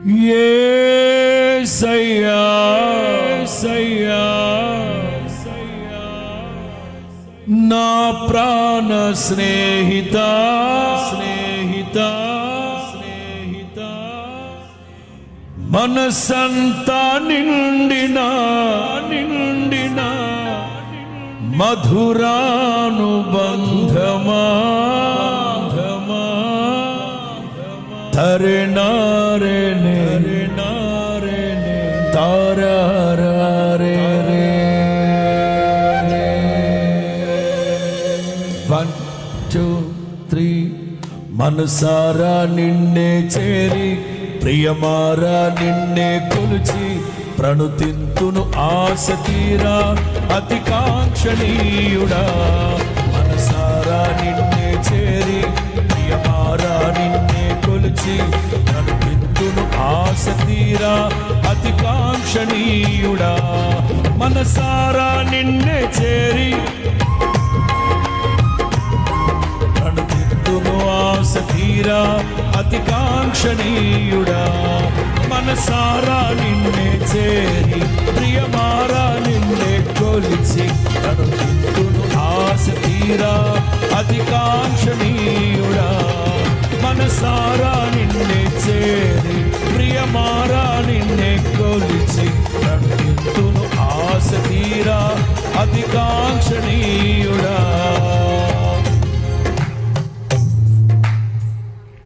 యేసయ్యా నా ప్రాణ స్నేహిత మనసంతా నిండిన మధురానుబంధమా తరే నారే తారే 1 2 3 మనసారా నిన్నే చేరి ప్రియమారా నిన్నే కొలిచి ప్రణుతింతును ఆశ తీరా అతి కాంక్షణీయుడా. మనసారా నిన్నే చేరి ప్రియమారా నిన్నే కొలిచి ప్రణుతింతును ఆశ తీరా అతి కాంక్షణీయుడా. మనసారా నిన్నే చేరి ప్రణుతింతును ఆశ తీరా అతి కాంక్షణీయుడా. మనసారా నిన్నే చేరి ప్రియమారా నిన్నే కొలిచి ప్రణుతింతును ఆశ తీరా అతి కాంక్షణీయుడా. మనసారా నిన్నే చేరి ప్రియమారా నిన్నే